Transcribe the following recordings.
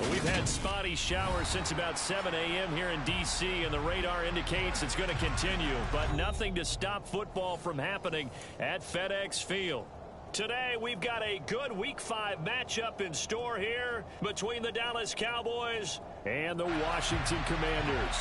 Well, we've had spotty showers since about 7 a.m. here in D.C., and the radar indicates it's going to continue, but nothing to stop football from happening at FedEx Field. Today, we've got a good Week 5 matchup in store here between the Dallas Cowboys and the Washington Commanders.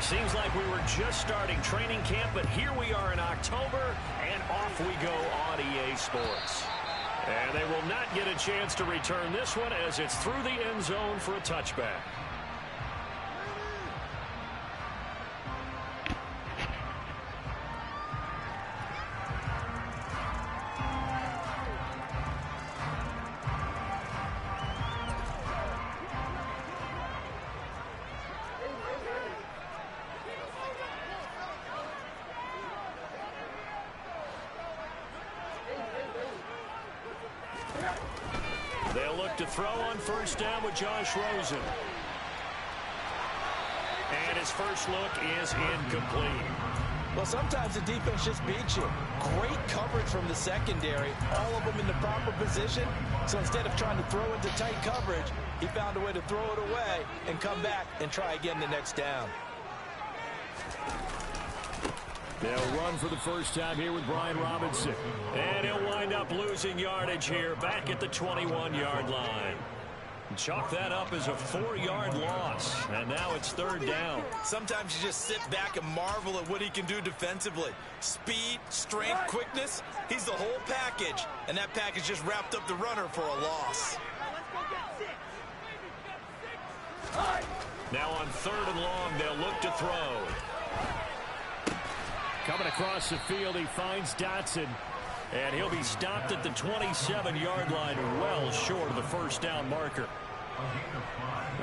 Seems like we were just starting training camp, but here we are in October, and off we go on EA Sports. And they will not get a chance to return this one as it's through the end zone for a touchback. They'll look to throw on first down with Josh Rosen. And his first look is incomplete. Well, sometimes the defense just beats you. Great coverage from the secondary, all of them in the proper position. So instead of trying to throw into tight coverage, he found a way to throw it away and come back and try again the next down. They'll run for the first time here with Brian Robinson. And he'll wind up losing yardage here back at the 21-yard line. Chalk that up as a 4-yard loss. And now it's third down. Sometimes you just sit back and marvel at what he can do defensively. Speed, strength, quickness. He's the whole package. And that package just wrapped up the runner for a loss. Now on third and long, they'll look to throw. Coming across the field, he finds Dotson. And he'll be stopped at the 27-yard line, well short of the first down marker.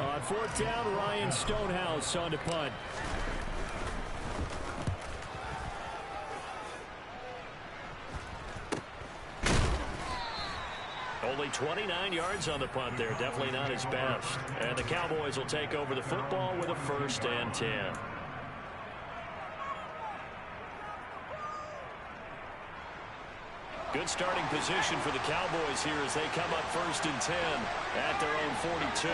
On fourth down, Ryan Stonehouse on to punt. Only 29 yards on the punt there. Definitely not his best. And the Cowboys will take over the football with a 1st and 10. Good starting position for the Cowboys here as they come up 1st and 10 at their own 42.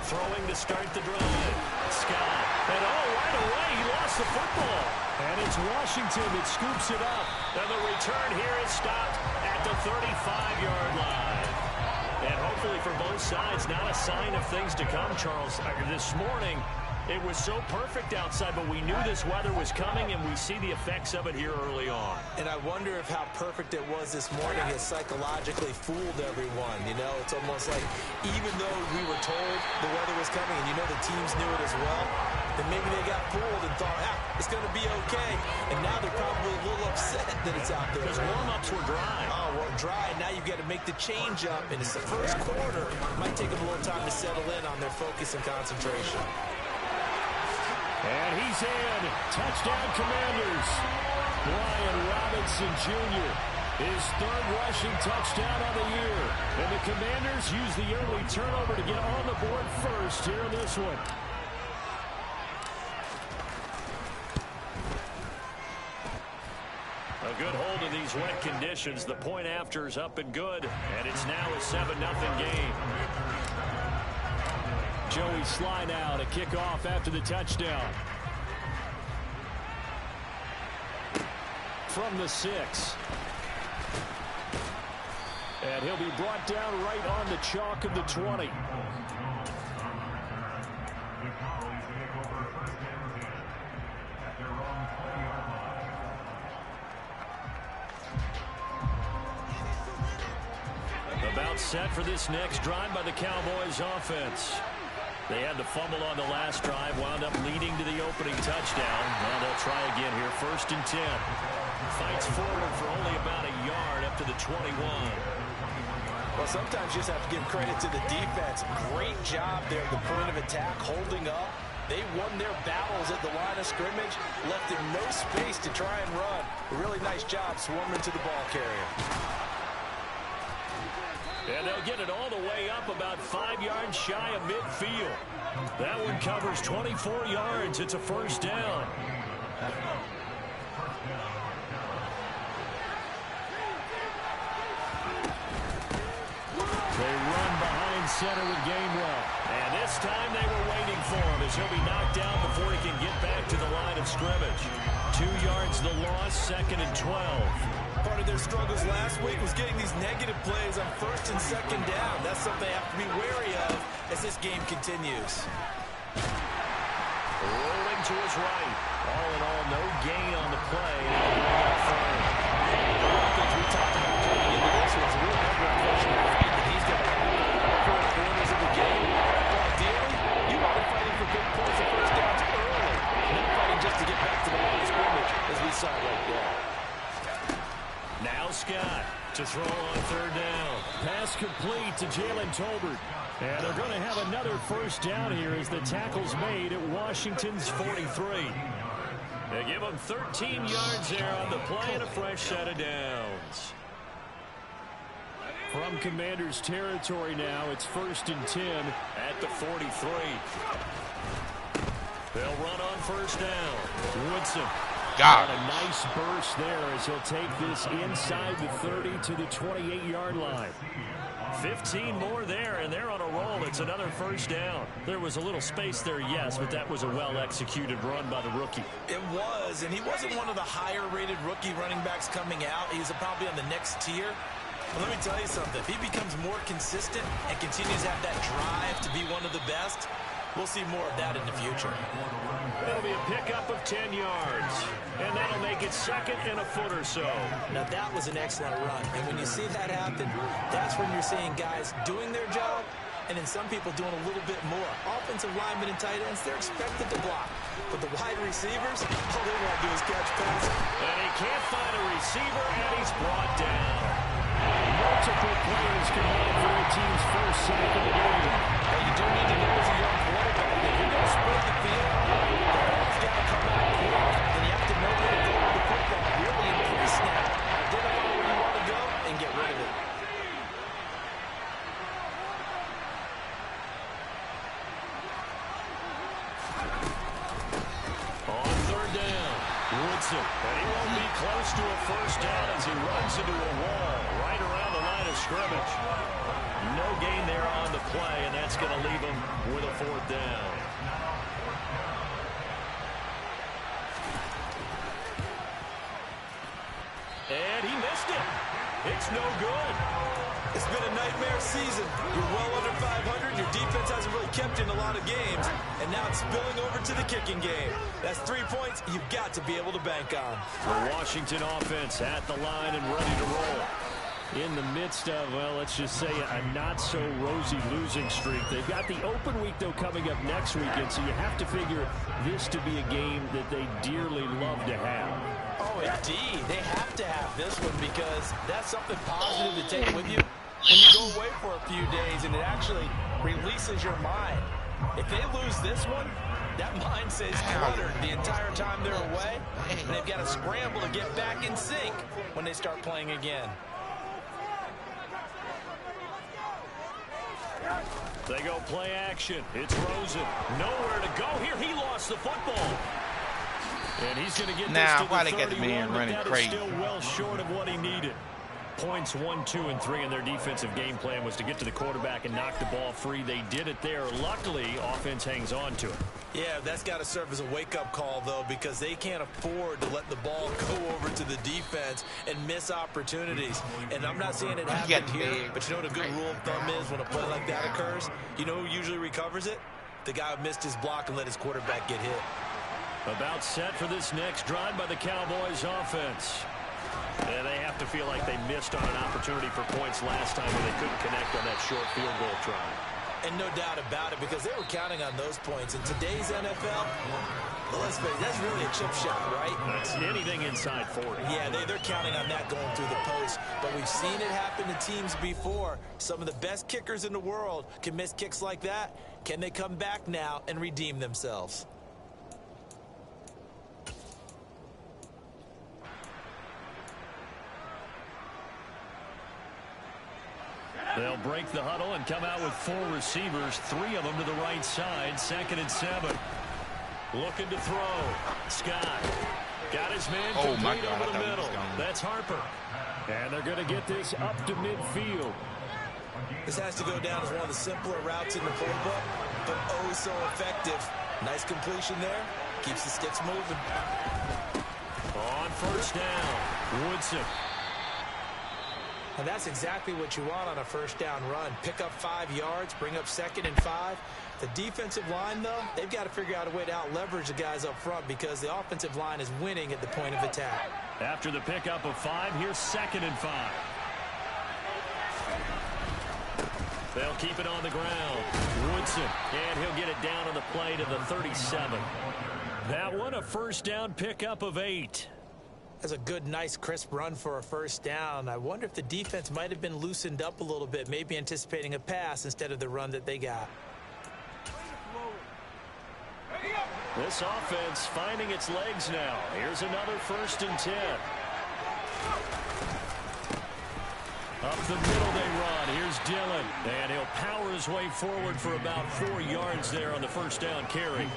Throwing to start the drive. Scott. And right away he lost the football. And it's Washington that scoops it up. And the return here is stopped at the 35-yard line. And hopefully for both sides, not a sign of things to come, Charles. This morning, it was so perfect outside, but we knew this weather was coming, and we see the effects of it here early on. And I wonder if how perfect it was this morning has psychologically fooled everyone. You know, it's almost like even though we were told the weather was coming, and you know the teams knew it as well, then maybe they got fooled and thought, it's going to be okay. And now they're probably a little upset that it's out there. Because warm-ups were dry. Oh, well, dry. Now you've got to make the change up, and it's the first quarter. Might take them a little time to settle in on their focus and concentration. And he's in. Touchdown, Commanders. Brian Robinson Jr. His 3rd rushing touchdown of the year. And the Commanders use the early turnover to get on the board first here in this one. A good hold in these wet conditions. The point after is up and good. And it's now a 7-0 game. Joey Sly now to kick off after the touchdown. From the 6. And he'll be brought down right on the chalk of the 20. About set for this next drive by the Cowboys offense. They had the fumble on the last drive, wound up leading to the opening touchdown. Now they'll try again here, 1st and 10. Fights forward for only about a yard up to the 21. Well, sometimes you just have to give credit to the defense. Great job there at the point of attack, holding up. They won their battles at the line of scrimmage, left him no space to try and run. A really nice job swarming to the ball carrier. And they'll get it all the way up about 5 yards shy of midfield. That one covers 24 yards. It's a first down. They run behind center with Gainwell. And this time they were waiting for him as he'll be knocked down before he can get back to the line of scrimmage. 2 yards the loss, 2nd and 12. Part of their struggles last week was getting these negative plays on 1st and 2nd down. That's something they have to be wary of as this game continues. Rolling to his right. All in all, no gain on the play. One of the things we talked about going into this was a real question that he's got to have 4 quarters of the game. But ideally, you want to fighting for big points and first downs early, not fighting just to get back to the line of scrimmage, as we saw right there. Now Scott to throw on 3rd down. Pass complete to Jalen Tolbert. And they're going to have another first down here as the tackle's made at Washington's 43. They give them 13 yards there on the play and a fresh set of downs. From Commanders territory now, it's 1st and 10 at the 43. They'll run on 1st down. Woodson. Got a nice burst there as he'll take this inside the 30 to the 28-yard line. 15 more there, and they're on a roll. It's another first down. There was a little space there, yes, but that was a well-executed run by the rookie. It was, and he wasn't one of the higher-rated rookie running backs coming out. He's probably on the next tier. But let me tell you something. If he becomes more consistent and continues to have that drive to be one of the best, we'll see more of that in the future. That'll be a pickup of 10 yards. And that'll make it 2nd and a foot or so. Now, that was an excellent run. And when you see that happen, that's when you're seeing guys doing their job and then some people doing a little bit more. Offensive linemen and tight ends, they're expected to block. But the wide receivers, all they want to do is catch passes. And he can't find a receiver, and he's brought down. Multiple players combined for their team's first sack of the game. Hey, you do need to know as a young quarterback that you're going to spread the field. The ball's got to come out quick, and you have to know where to go with the football. Really in pre-snap. Identify where you want to go and get rid of it. On 3rd down, Woodson. And he won't be close to a first down as he runs into a wall right around the line of scrimmage. No gain there on the play, and that's going to leave him with a 4th down. And he missed it. It's no good. It's been a nightmare season. You're well under 500. Your defense hasn't really kept you in a lot of games. And now it's spilling over to the kicking game. That's 3 points you've got to be able to bank on. The Washington offense at the line and ready to roll. In the midst of, well, let's just say a not-so-rosy losing streak. They've got the open week, though, coming up next weekend, so you have to figure this to be a game that they dearly love to have. Oh, indeed. They have to have this one because that's something positive to take with you when you go away for a few days, and it actually releases your mind. If they lose this one, that mind stays cluttered the entire time they're away, and they've got to scramble to get back in sync when they start playing again. They go play action. It's Rosen. Nowhere to go here. He lost the football. And he's going to get this to the 31, but that is still well short of what he needed. Points 1, 2, and 3 in their defensive game plan was to get to the quarterback and knock the ball free. They did it there. Luckily, offense hangs on to it. Yeah, that's got to serve as a wake-up call, though, because they can't afford to let the ball go over to the defense and miss opportunities. And I'm not saying it happened here, but you know what a good rule of thumb is when a play like that occurs? You know who usually recovers it? The guy who missed his block and let his quarterback get hit. About set for this next drive by the Cowboys offense. And they have to feel like they missed on an opportunity for points last time when they couldn't connect on that short field goal try. And no doubt about it, because they were counting on those points. In today's NFL, well, let's face it, that's really a chip shot, right? That's anything inside 40. Yeah, they're counting on that going through the post. But we've seen it happen to teams before. Some of the best kickers in the world can miss kicks like that. Can they come back now and redeem themselves? They'll break the huddle and come out with 4 receivers, 3 of them to the right side, 2nd and 7. Looking to throw. Scott got his man complete over the middle. That's Harper. And they're going to get this up to midfield. This has to go down as one of the simpler routes in the playbook, but oh so effective. Nice completion there. Keeps the sticks moving. On 1st down, Woodson. And that's exactly what you want on a 1st down run. Pick up 5 yards, bring up 2nd and 5. The defensive line, though, they've got to figure out a way to out-leverage the guys up front because the offensive line is winning at the point of attack. After the pickup of 5, here's 2nd and 5. They'll keep it on the ground. Woodson, and he'll get it down on the play to the 37. That one, a 1st down pickup of 8. That's a good, nice, crisp run for a 1st down. I wonder if the defense might have been loosened up a little bit, maybe anticipating a pass instead of the run that they got. This offense finding its legs now. Here's another 1st and 10. Up the middle they run. Here's Dillon. And he'll power his way forward for about 4 yards there on the 1st down carry.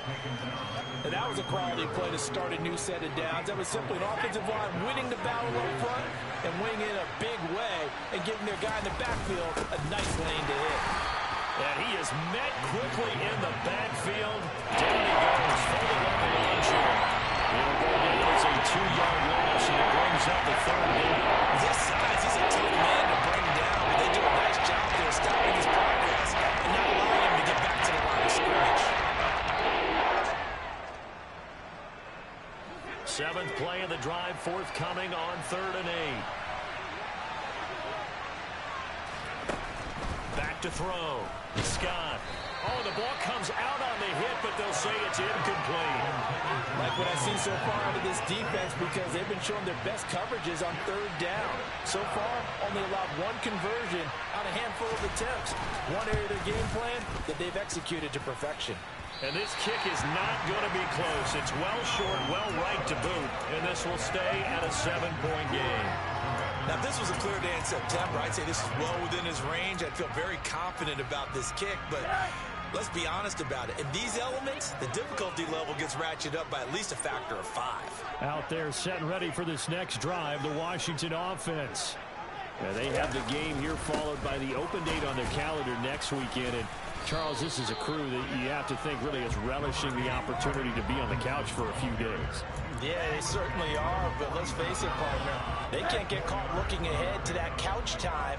And that was a quality play to start a new set of downs. That was simply an offensive line winning the battle up front and winning in a big way and giving their guy in the backfield a nice lane to hit. And he is met quickly in the backfield. Down he goes for the launch here. It'll go down as a 2-yard loss, and it brings up the 3rd down. This size, he's a tough man to bring down, but they do a nice job there stopping his progress and not allowing him to get back to the line of scrimmage. 7th play of the drive forthcoming on 3rd and 8. Back to throw. Scott. Oh, the ball comes out on the hit, but they'll say it's incomplete. Like what I've seen so far out of this defense because they've been showing their best coverages on 3rd down. So far, only allowed 1 conversion on a handful of attempts. One area of their game plan that they've executed to perfection. And this kick is not going to be close. It's well short, well right to boot. And this will stay at a 7-point game. Now, if this was a clear day in September, I'd say this is well within his range. I'd feel very confident about this kick, but let's be honest about it. In these elements, the difficulty level gets ratcheted up by at least a factor of 5. Out there set and ready for this next drive, the Washington offense. Now, they have the game here followed by the open date on their calendar next weekend. And Charles, this is a crew that you have to think really is relishing the opportunity to be on the couch for a few days. Yeah, they certainly are, but let's face it, partner. They can't get caught looking ahead to that couch time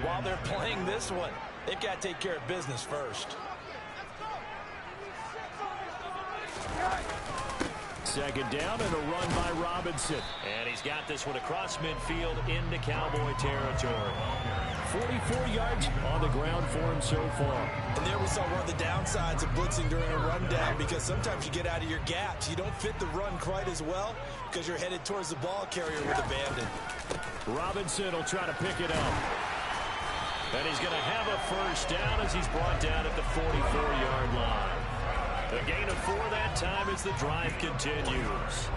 while they're playing this one. They've got to take care of business first. 2nd down and a run by Robinson. And he's got this one across midfield into Cowboy territory. 44 yards on the ground for him so far. And there we saw one of the downsides of blitzing during a rundown because sometimes you get out of your gaps. You don't fit the run quite as well because you're headed towards the ball carrier with abandon. Robinson will try to pick it up. And he's going to have a 1st down as he's brought down at the 44-yard line. A gain of 4 that time as the drive continues.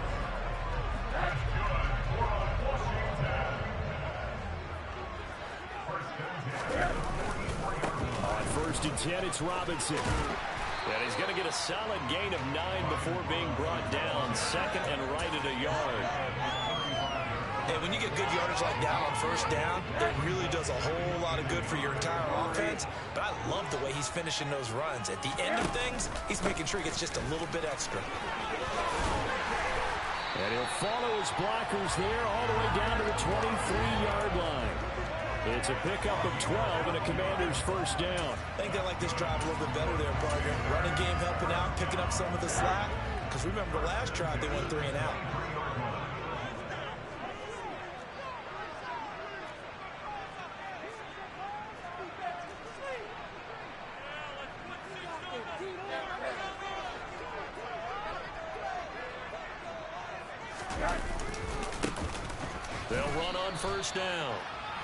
On 1st and 10, it's Robinson. And he's going to get a solid gain of 9 before being brought down. 2nd and right at a yard. And when you get good yardage like that on 1st down, it really does a whole lot of good for your entire offense. But I love the way he's finishing those runs. At the end of things, he's making sure he gets just a little bit extra. And he'll follow his blockers there all the way down to the 23-yard line. It's a pickup of 12 and a Commander's 1st down. I think they like this drive a little bit better there, partner. Running game helping out, picking up some of the slack. Because remember the last drive, they went 3 and out. They'll run on 1st down.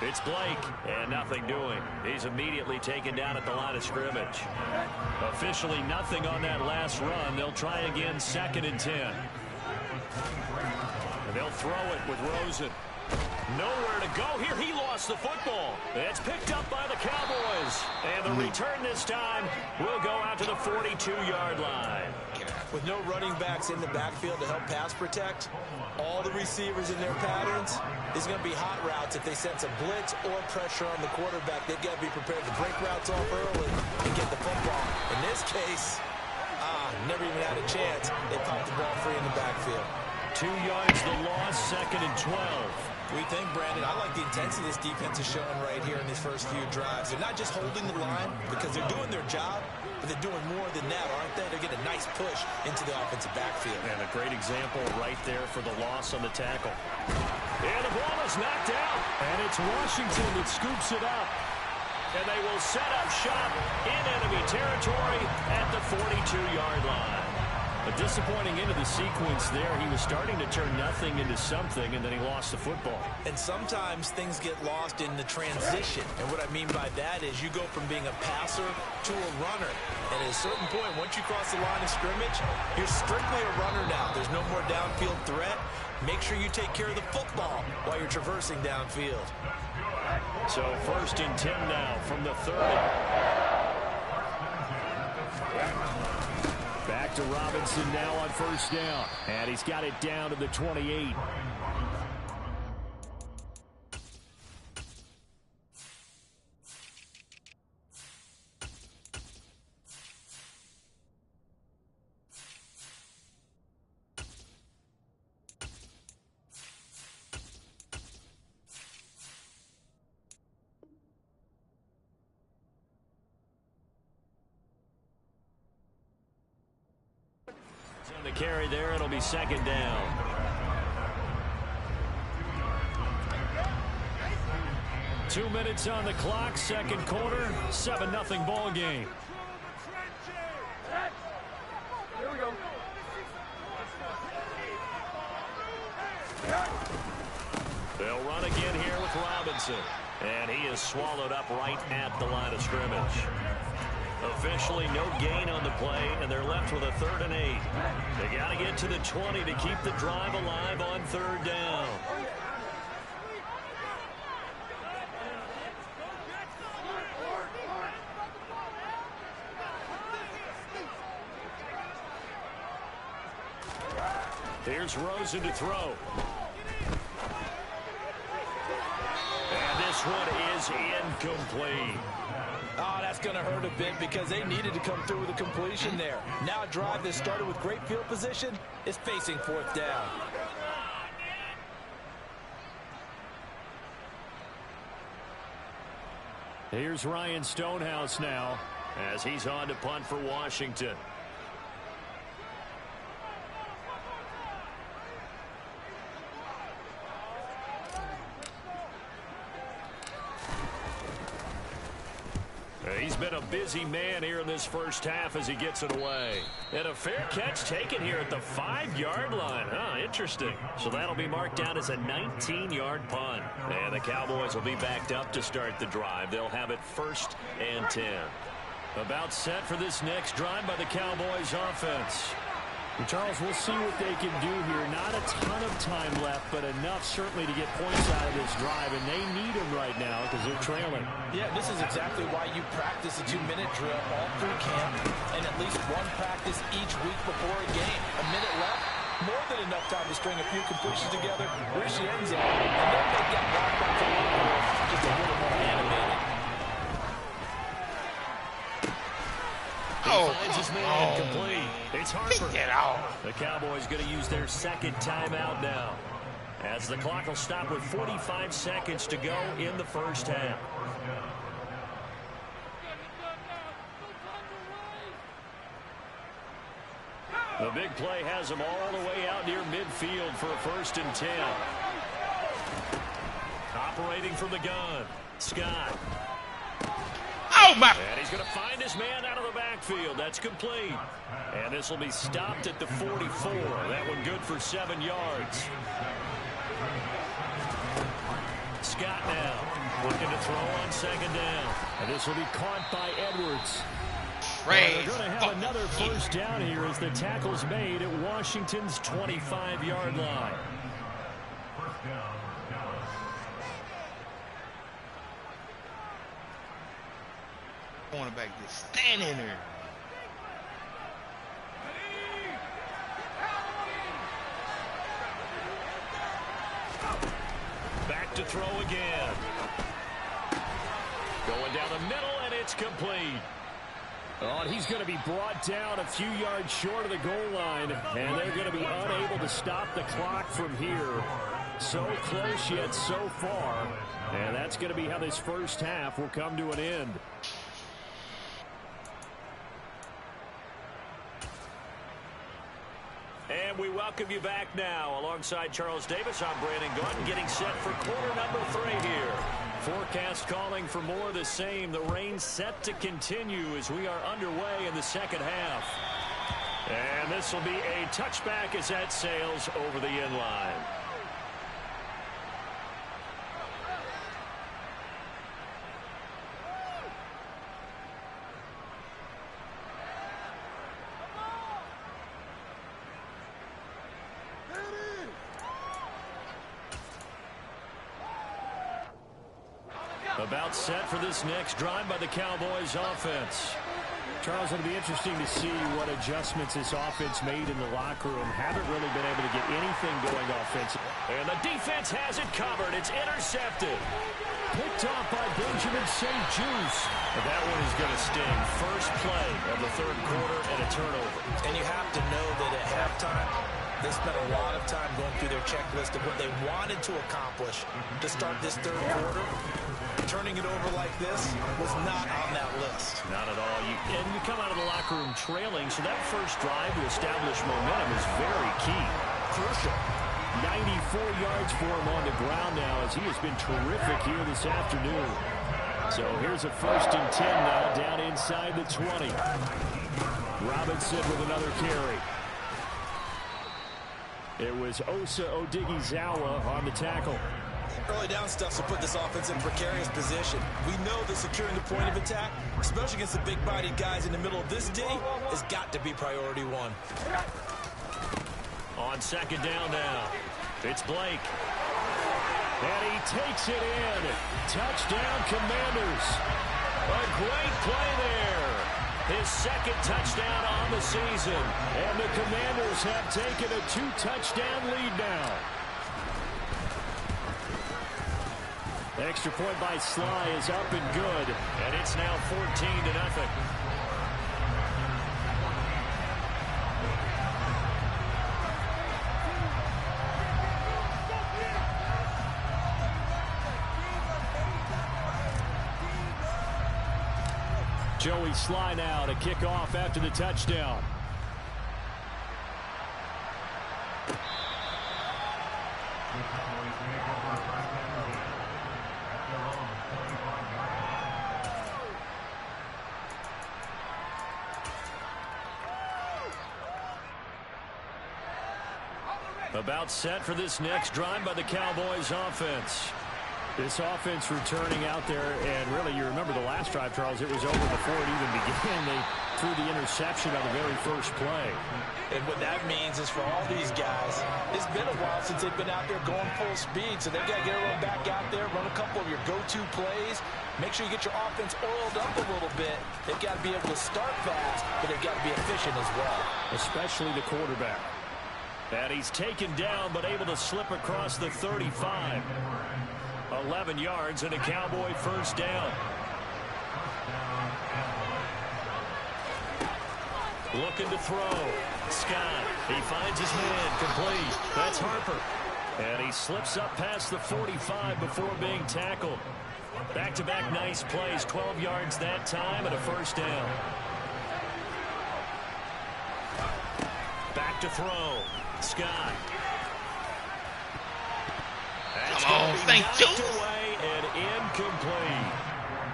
It's Blake, and nothing doing. He's immediately taken down at the line of scrimmage. Officially nothing on that last run. They'll try again 2nd and 10. And they'll throw it with Rosen. Nowhere to go here. He lost the football. It's picked up by the Cowboys. And the return this time will go out to the 42-yard line. With no running backs in the backfield to help pass protect, all the receivers in their patterns, there's going to be hot routes if they sense a blitz or pressure on the quarterback. They've got to be prepared to break routes off early and get the football. In this case, never even had a chance. They popped the ball free in the backfield. 2 yards the loss, 2nd and 12. We think, Brandon, I like the intensity this defense is showing right here in these first few drives. They're not just holding the line because they're doing their job, but they're doing more than that, aren't they? They're getting a nice push into the offensive backfield. And a great example right there for the loss on the tackle. And the ball is knocked out. And it's Washington that scoops it up. And they will set up shop in enemy territory at the 42-yard line. A disappointing end of the sequence there. He was starting to turn nothing into something, and then he lost the football. And sometimes things get lost in the transition. And what I mean by that is you go from being a passer to a runner. And at a certain point, once you cross the line of scrimmage, you're strictly a runner now. There's no more downfield threat. Make sure you take care of the football while you're traversing downfield. So 1st and 10 now from the 30. Back to Robinson now on 1st down. And he's got it down to the 28. The carry there, it'll be 2nd down. Two minutes on the clock, 2nd quarter, 7-0 ball game. Here we go. They'll run again here with Robinson. And he is swallowed up right at the line of scrimmage. Officially no gain on the play, and they're left with a 3rd and 8. They got to get to the 20 to keep the drive alive on 3rd down. Here's Rosen to throw. And this one is incomplete. Oh, that's going to hurt a bit because they needed to come through with a completion there. Now a drive that started with great field position is facing 4th down. Here's Ryan Stonehouse now as he's on to punt for Washington. He's been a busy man here in this first half as he gets it away. And a fair catch taken here at the 5-yard line. Interesting. So that'll be marked down as a 19-yard punt. And the Cowboys will be backed up to start the drive. They'll have it 1st and 10. About set for this next drive by the Cowboys offense. And Charles, we'll see what they can do here. Not a ton of time left, but enough certainly to get points out of this drive, and they need them right now because they're trailing. Yeah, this is exactly why you practice a 2-minute drill all through camp and at least one practice each week before a game. A minute left, more than enough time to string a few completions together, reach the end zone, and then make that walk back to the just a little more animated. Oh, finds his man complete. It's Harper. Get out. The Cowboys going to use their 2nd timeout now, as the clock will stop with 45 seconds to go in the first half. The big play has them all the way out near midfield for a 1st and 10. Operating from the gun, Scott. Oh, my. And he's going to find his man out of the backfield. That's complete. And this will be stopped at the 44. That one good for 7 yards. Scott now looking to throw on 2nd down. And this will be caught by Edwards. They're going to have another 1st down here as the tackle's made at Washington's 25-yard line. cornerback just standing there. Back to throw again. Going down the middle, and it's complete. Oh, and he's going to be brought down a few yards short of the goal line, and they're going to be unable to stop the clock from here. So close yet so far, and that's going to be how this first half will come to an end. And we welcome you back now. Alongside Charles Davis, I'm Brandon Gunn, getting set for quarter number 3 here. Forecast calling for more of the same. The rain set to continue as we are underway in the second half. And this will be a touchback as that sails over the end line. About set for this next drive by the Cowboys offense. Charles, it'll be interesting to see what adjustments this offense made in the locker room. Haven't really been able to get anything going offensively. And the defense has it covered. It's intercepted. Picked off by Benjamin St. Juice. That one is going to sting. First play of the third quarter and a turnover. And you have to know that at halftime, they spent a lot of time going through their checklist of what they wanted to accomplish to start this third quarter. Turning it over like this was not on that list. Not at all. And you come out of the locker room trailing, so that first drive to establish momentum is very key. Crucial. 94 yards for him on the ground now as he has been terrific here this afternoon. So here's a 1st and 10 now down inside the 20. Robinson with another carry. It was Osa Odighizuwa on the tackle. Early down stuff to put this offense in a precarious position. We know that securing the point of attack, especially against the big-bodied guys in the middle of this D, has got to be priority 1. On second down now, it's Blake. And he takes it in. Touchdown, Commanders. A great play there. His second touchdown on the season. And the Commanders have taken a 2-touchdown lead now. Extra point by Sly is up and good, and it's now 14-0. Joey Sly now to kick off after the touchdown. About set for this next drive by the Cowboys offense. This offense returning out there, and really, you remember the last drive, Charles, it was over before it even began. They threw the interception on the very first play. And what that means is for all these guys, it's been a while since they've been out there going full speed, so they've got to get everyone back out there, run a couple of your go-to plays, make sure you get your offense oiled up a little bit. They've got to be able to start fast, but they've got to be efficient as well. Especially the quarterback. And he's taken down, but able to slip across the 35. 11 yards and a Cowboy first down. Looking to throw. Scott, he finds his man, complete. That's Harper. And he slips up past the 45 before being tackled. Back-to-back nice plays, 12 yards that time and a first down. Back to throw. Scott. That's Come on, thank you. Away and incomplete.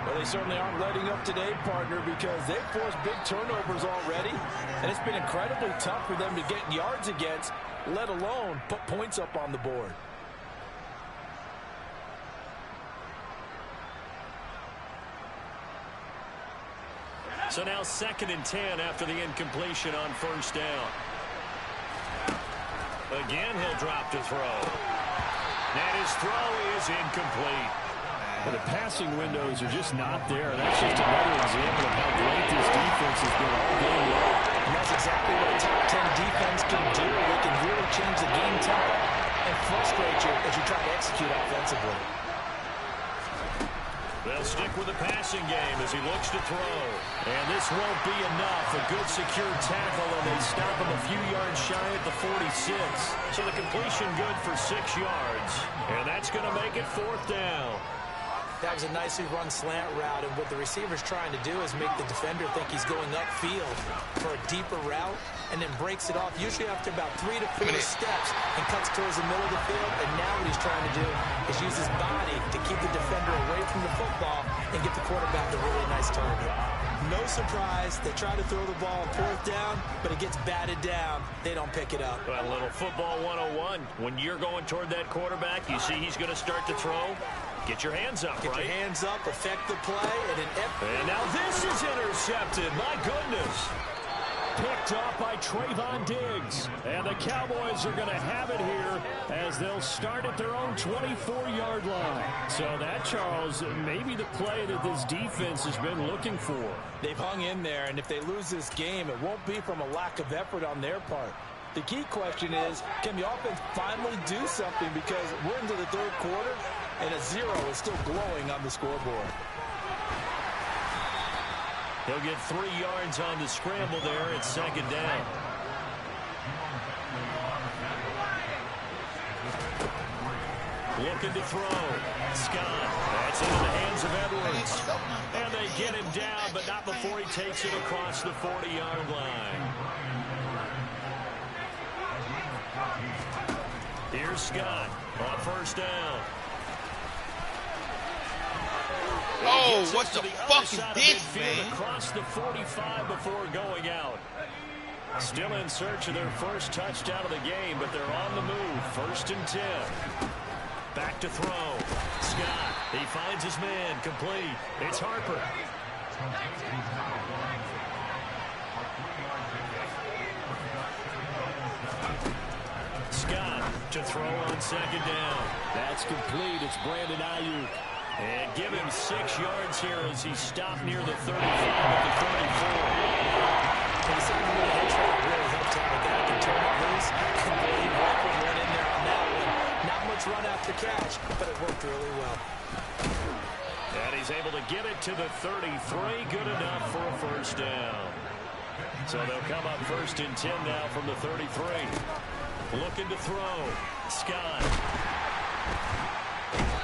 Well, they certainly aren't letting up today, partner, because they've forced big turnovers already, and it's been incredibly tough for them to get yards against, let alone put points up on the board. So now 2nd and 10 after the incompletion on first down. Again, he'll drop to throw. And his throw is incomplete. And the passing windows are just not there. That's just another example of how great this defense has been all game long. And that's exactly what a top 10 defense can do. They can really change the game tempo and frustrate you as you try to execute offensively. They'll stick with the passing game as he looks to throw. And this won't be enough. A good secure tackle, and they stop him a few yards shy at the 46. So the completion good for 6 yards. And that's going to make it 4th down. That was a nicely run slant route, and what the receiver's trying to do is make the defender think he's going upfield for a deeper route, and then breaks it off, usually after about 3 to 4 steps, and cuts towards the middle of the field. And now what he's trying to do is use his body to keep the defender away from the football and get the quarterback a really nice target. No surprise, they try to throw the ball on 4th down, but it gets batted down. They don't pick it up. Well, a little football 101. When you're going toward that quarterback, you see he's going to start to throw. Get your hands up, Get your hands up, affect the play, and now this is intercepted. My goodness. Picked off by Trayvon Diggs. And the Cowboys are going to have it here as they'll start at their own 24-yard line. So that, Charles, maybe the play that this defense has been looking for. They've hung in there, and if they lose this game, it won't be from a lack of effort on their part. The key question is, can the offense finally do something, because we're into the 3rd quarter, and a 0 is still glowing on the scoreboard. He'll get 3 yards on the scramble there at 2nd down. Looking to throw. Scott. That's into the hands of Edwards. And they get him down, but not before he takes it across the 40-yard line. Here's Scott on 1st down. Oh, what the fuck is this, man? Across the 45 before going out. Still in search of their first touchdown of the game, but they're on the move. 1st and 10. Back to throw. Scott, he finds his man, complete. It's Harper. Scott to throw on 2nd down. That's complete. It's Brandon Ayuk. And give him 6 yards here as he stopped near the 35 at the 34. And the second little head track really helped him with that. Can turn it loose. And really went in there on that one. Not much run after catch, but it worked really well. And he's able to get it to the 33. Good enough for a 1st down. So they'll come up 1st and 10 now from the 33. Looking to throw. Scott.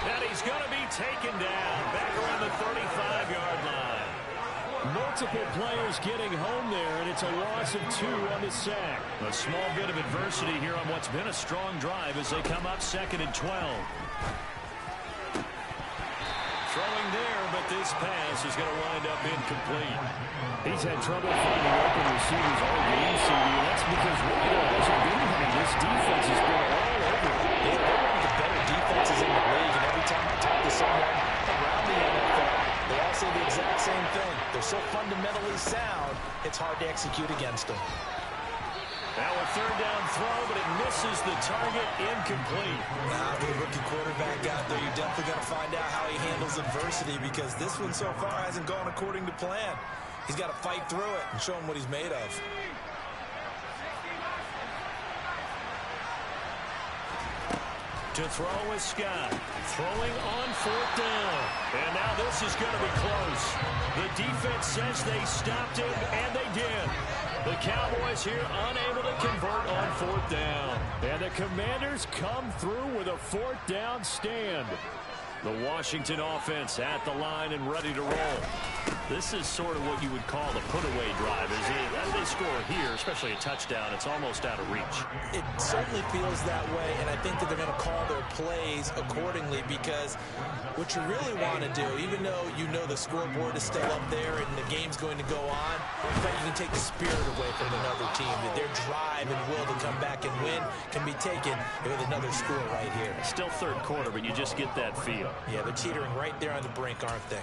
And he's going to be taken down back around the 35-yard line. Multiple players getting home there, and it's a loss of 2 on the sack. A small bit of adversity here on what's been a strong drive as they come up 2nd and 12. Throwing there, but this pass is going to wind up incomplete. He's had trouble finding open receivers all game, CD. That's because really there hasn't been any. This defense has been all over. They're one of the better defenses in the league, and every time I talk to someone around the NFL, they all say the exact same thing. They're so fundamentally sound, it's hard to execute against them. Now a 3rd down throw, but it misses the target, incomplete. With a rookie quarterback out there, you're definitely going to find out how he handles adversity, because this one so far hasn't gone according to plan. He's got to fight through it and show him what he's made of. To throw is Scott. Throwing on 4th down. And now this is going to be close. The defense says they stopped him, and they did. The Cowboys here unable to convert on 4th down. And the Commanders come through with a 4th down stand. The Washington offense at the line and ready to roll. This is sort of what you would call the put-away drive. As they score here, especially a touchdown, it's almost out of reach. It certainly feels that way, and I think that they're going to call their plays accordingly, because what you really want to do, even though you know the scoreboard is still up there and the game's going to go on, but you can take the spirit away from another team, that their drive and will to come back and win can be taken with another score right here. Still 3rd quarter, but you just get that feel. Yeah, they're teetering right there on the brink, aren't they?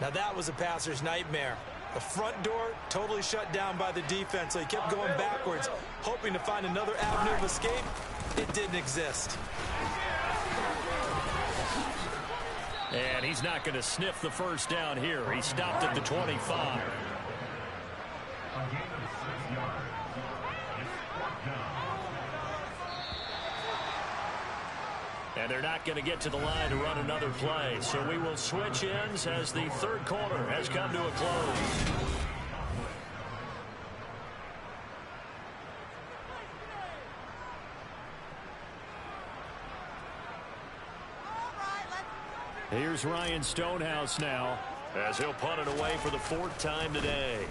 Now that was a passer's nightmare. The front door totally shut down by the defense, so he kept going backwards, hoping to find another avenue of escape. It didn't exist. And he's not going to sniff the first down here. He stopped at the 25. And they're not going to get to the line to run another play. So we will switch ends as the third quarter has come to a close. Here's Ryan Stonehouse now as he'll punt it away for the fourth time today.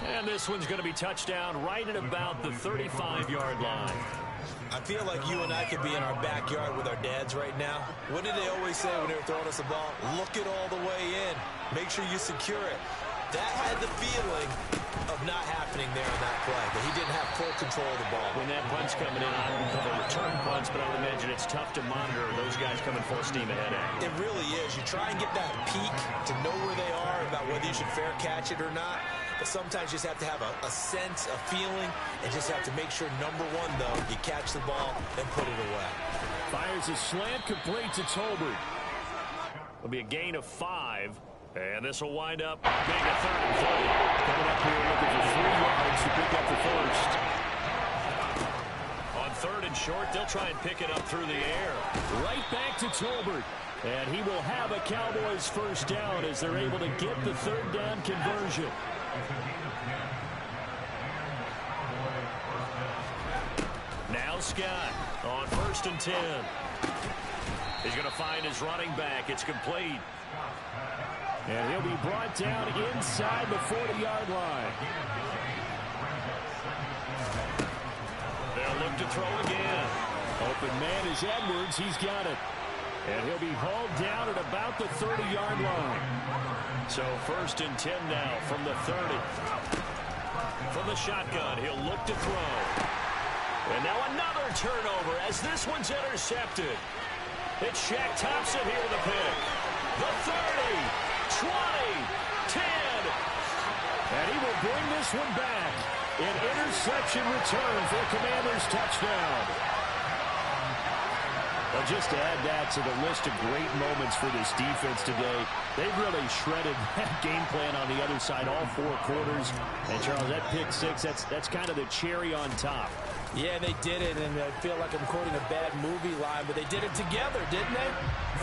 And this one's going to be touchdown right at about the 35-yard line. I feel like you and I could be in our backyard with our dads right now. What did they always say when they were throwing us the ball? Look it all the way in. Make sure you secure it. That had the feeling of not happening there on that play, but he didn't have full control of the ball. When that punt's coming in, I don't call it return punts, but I would imagine it's tough to monitor those guys coming full steam ahead at. It really is. You try and get that peek to know where they are about whether you should fair catch it or not. But sometimes you just have to have a sense, a feeling, and just have to make sure, number one, though, you catch the ball and put it away. Fires a slant complete to Tolbert. It'll be a gain of 5. And this will wind up being a 3rd and 30. Coming up here looking for 3 yards to pick up the first. On 3rd and short, they'll try and pick it up through the air. Right back to Tolbert. And he will have a Cowboys first down as they're able to get the 3rd down conversion. Now Scott on 1st and 10. He's going to find his running back. It's complete. And he'll be brought down inside the 40-yard line. They'll look to throw again. Open man is Edwards. He's got it. And he'll be hauled down at about the 30-yard line. So 1st and 10 now from the 30. From the shotgun, he'll look to throw. And now another turnover as this one's intercepted. It's Shaq Thompson here with a pick. The 30. 20, 10, and he will bring this one back. An interception return for a Commanders touchdown. Well, just to add that to the list of great moments for this defense today, they've really shredded that game plan on the other side all 4 quarters. And, Charles, that pick 6, that's kind of the cherry on top. Yeah, they did it, and I feel like I'm quoting a bad movie line, but they did it together, didn't they?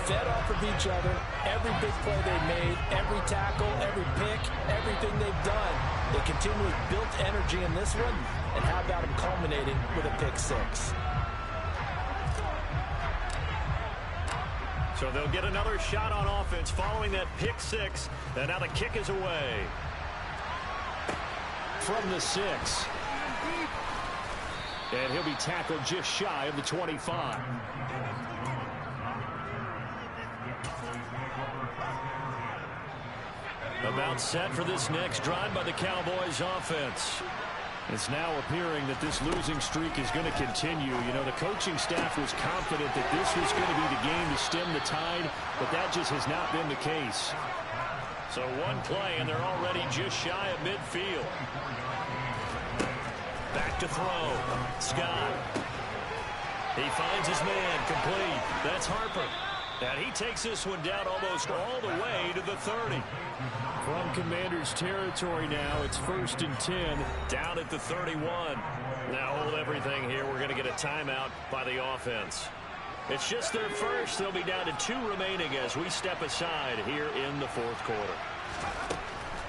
Fed off of each other, every big play they made, every tackle, every pick, everything they've done. They continually built energy in this one, and how about them culminating with a pick 6? So they'll get another shot on offense following that pick 6, and now the kick is away. From the 6. And he'll be tackled just shy of the 25. About set for this next drive by the Cowboys offense. It's now appearing that this losing streak is going to continue. You know, the coaching staff was confident that this was going to be the game to stem the tide, but that just has not been the case. So one play, and they're already just shy of midfield. Back to throw. Scott. He finds his man. Complete. That's Harper. And he takes this one down almost all the way to the 30. From Commanders territory now, it's 1st and 10, down at the 31. Now hold everything here. We're going to get a timeout by the offense. It's just their first. They'll be down to 2 remaining as we step aside here in the 4th quarter.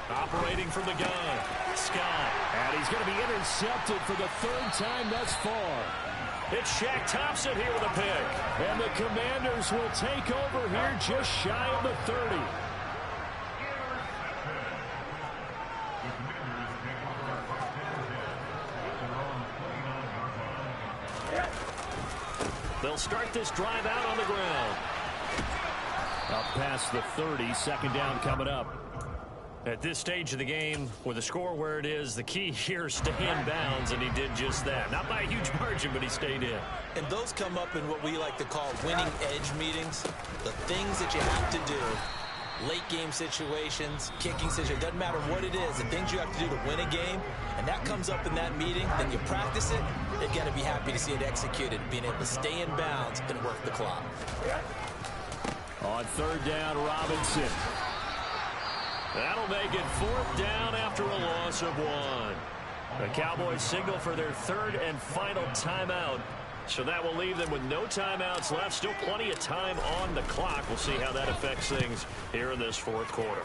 Operating from the gun, Scott. And he's going to be intercepted for the 3rd time thus far. It's Shaq Thompson here with a pick. And the Commanders will take over here just shy of the 30. They'll start this drive out on the ground. Up past the 30, 2nd down coming up. At this stage of the game, with the score where it is, the key here is stay in bounds, and he did just that. Not by a huge margin, but he stayed in. And those come up in what we like to call winning edge meetings. The things that you have to do late game situations, kicking situations, doesn't matter what it is, the things you have to do to win a game, and that comes up in that meeting, then you practice it, they've got to be happy to see it executed, being able to stay in bounds and work the clock. On third down, Robinson. That'll make it fourth down after a loss of 1. The Cowboys signal for their third and final timeout. So that will leave them with no timeouts left. Still plenty of time on the clock. We'll see how that affects things here in this fourth quarter.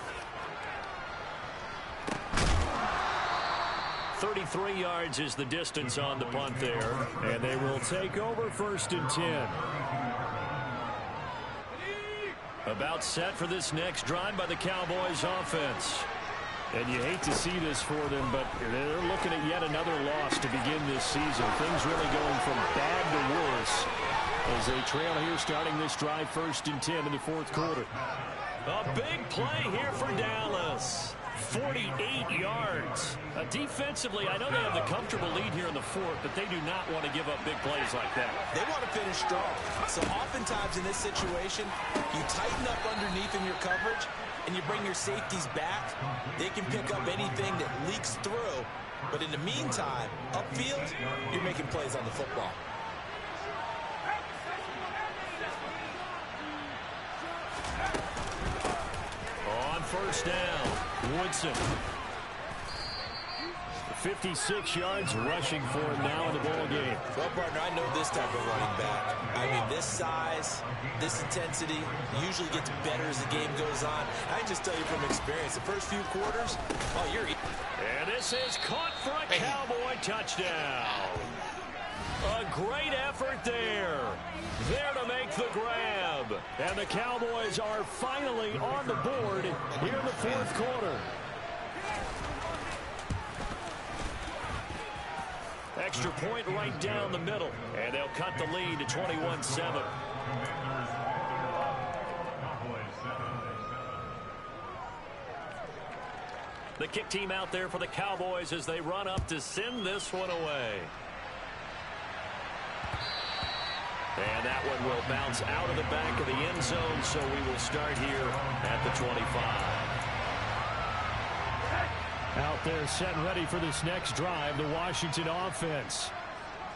33 yards is the distance on the punt there. And they will take over first and 10. About set for this next drive by the Cowboys offense. And you hate to see this for them, but they're looking at yet another loss to begin this season. Things really going from bad to worse as they trail here starting this drive first and 10 in the fourth quarter. A big play here for Dallas. 48 yards. Defensively, I know they have the comfortable lead here in the fourth, but they do not want to give up big plays like that. They want to finish strong. So oftentimes in this situation, you tighten up underneath in your coverage, and you bring your safeties back. They can pick up anything that leaks through. But in the meantime, upfield, you're making plays on the football. On first down, Woodson. 56 yards rushing for him now in the ball game. Well, partner, I know this type of running back. I mean, this size, this intensity usually gets better as the game goes on. I can just tell you from experience, the first few quarters, oh, you're... And this is caught for a Cowboy touchdown. A great effort there. There to make the grab. And the Cowboys are finally on the board here in the fourth quarter. Extra point right down the middle. And they'll cut the lead to 21-7. The kick team out there for the Cowboys as they run up to send this one away. And that one will bounce out of the back of the end zone, so we will start here at the 25. Out there set and ready for this next drive, the Washington offense.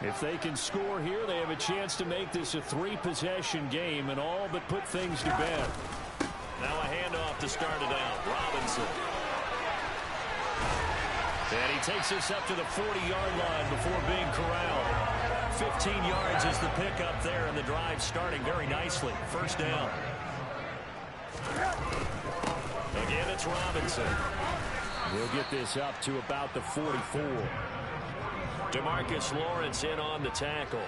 If they can score here, they have a chance to make this a 3-possession game and all but put things to bed. Now a handoff to start it out. Robinson. And he takes us up to the 40-yard line before being corralled. 15 yards is the pickup there, and the drive starting very nicely. First down. Again, it's Robinson. He'll get this up to about the 44. DeMarcus Lawrence in on the tackle.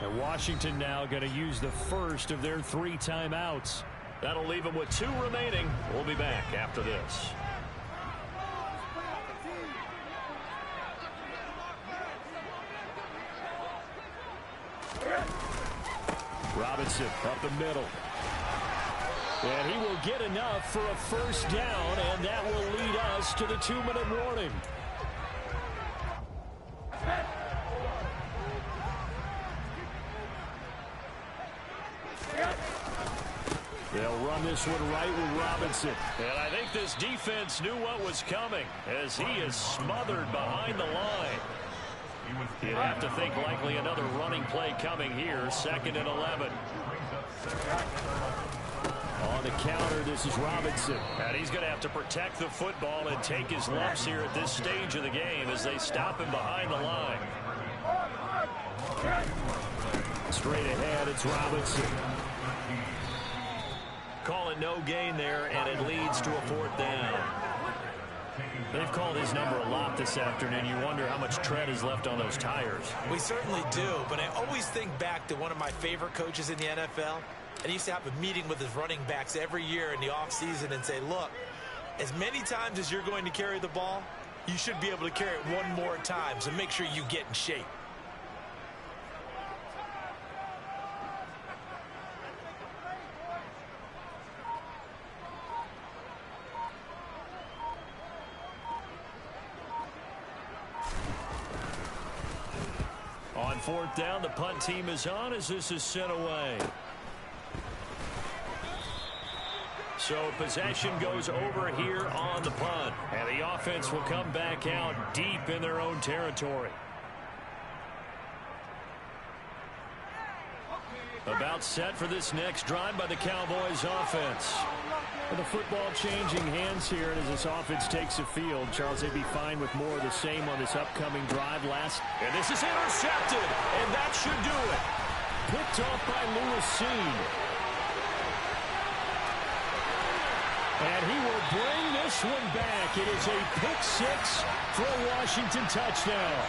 And Washington now going to use the first of their 3 timeouts. That'll leave them with 2 remaining. We'll be back after this. Robinson up the middle. And he will get enough for a first down, and that will lead us to the 2-minute warning. They'll run this one right with Robinson. And I think this defense knew what was coming as he is smothered behind the line. You'd have to think likely another running play coming here. 2nd and 11. On the counter, this is Robinson. And he's going to have to protect the football and take his lumps here at this stage of the game as they stop him behind the line. Straight ahead, it's Robinson. Calling no gain there, and it leads to a 4th down. They've called his number a lot this afternoon. You wonder how much tread is left on those tires. We certainly do, but I always think back to one of my favorite coaches in the NFL. And he used to have a meeting with his running backs every year in the offseason and say, look, as many times as you're going to carry the ball, you should be able to carry it one more time, so make sure you get in shape. On 4th down, the punt team is on as this is sent away. So possession goes over here on the punt. And the offense will come back out deep in their own territory. About set for this next drive by the Cowboys offense. And the football changing hands here, and as this offense takes the field, Charles, they'd be fine with more of the same on this upcoming drive last. And this is intercepted, and that should do it. Picked off by Lewis Seen. And he will bring this one back. It is a pick six for a Washington touchdown.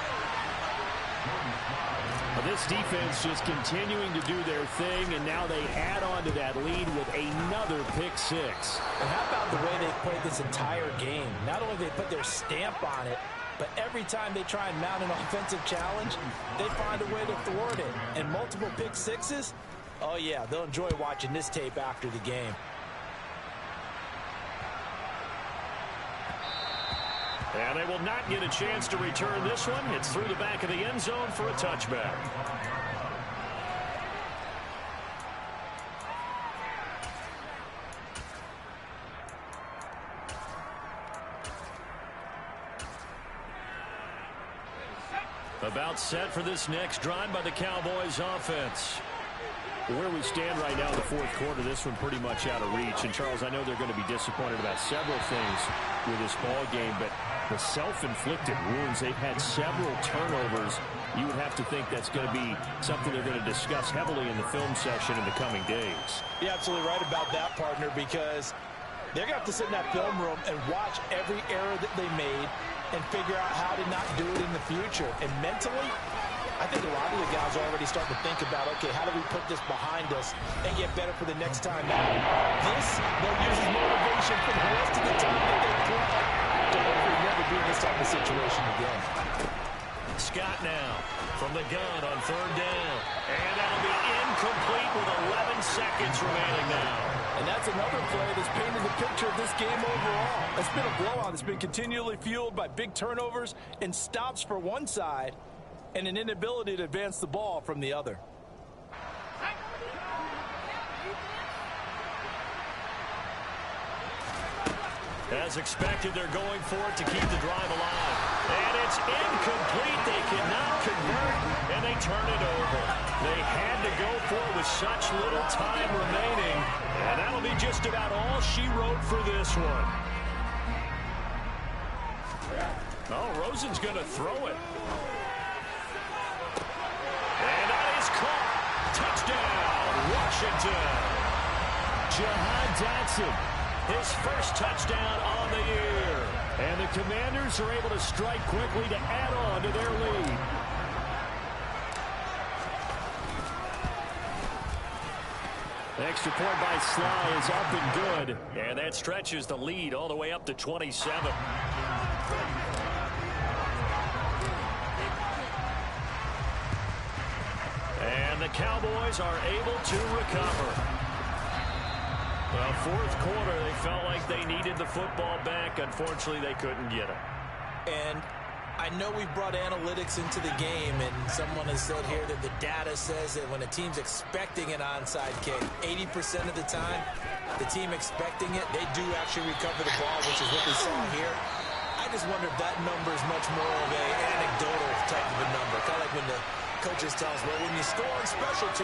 This defense just continuing to do their thing, and now they add on to that lead with another pick six. And how about the way they played this entire game? Not only they put their stamp on it, but every time they try and mount an offensive challenge, they find a way to thwart it. And multiple pick sixes, oh yeah, they'll enjoy watching this tape after the game. And they will not get a chance to return this one. It's through the back of the end zone for a touchback. About set for this next drive by the Cowboys offense. Where we stand right now in the fourth quarter, this one pretty much out of reach. And, Charles, I know they're going to be disappointed about several things with this ball game, but the self-inflicted wounds, they've had several turnovers. You would have to think that's going to be something they're going to discuss heavily in the film session in the coming days. You're absolutely right about that, partner, because they're going to have to sit in that film room and watch every error that they made and figure out how to not do it in the future. And mentally, I think a lot of the guys are already starting to think about, okay, how do we put this behind us and get better for the next time out? This, they'll use as motivation for the rest of the time that they play to hopefully never be in this type of situation again. Scott now from the gun on third down. And that'll be incomplete with 11 seconds remaining now. And that's another play that's painted the picture of this game overall. It's been a blowout. It's been continually fueled by big turnovers and stops for one side, and an inability to advance the ball from the other. As expected, they're going for it to keep the drive alive. And it's incomplete. They cannot convert, and they turn it over. They had to go for it with such little time remaining, and that'll be just about all she wrote for this one. Oh, Rosen's going to throw it. And that is caught. Touchdown, Washington. Jahan Dotson, his first touchdown on the year. And the Commanders are able to strike quickly to add on to their lead. Extra point by Sly is up and good. And that stretches the lead all the way up to 27. And the Cowboys are able to recover. Well, fourth quarter, they felt like they needed the football back. Unfortunately, they couldn't get it. And I know we brought analytics into the game, and someone has said here that the data says that when a team's expecting an onside kick, 80% of the time, the team expecting it, they do actually recover the ball, which is what we saw here. I just wonder if that number is much more of an anecdotal type of a number. Kind of like when the coaches tell us, well, when you score on special teams,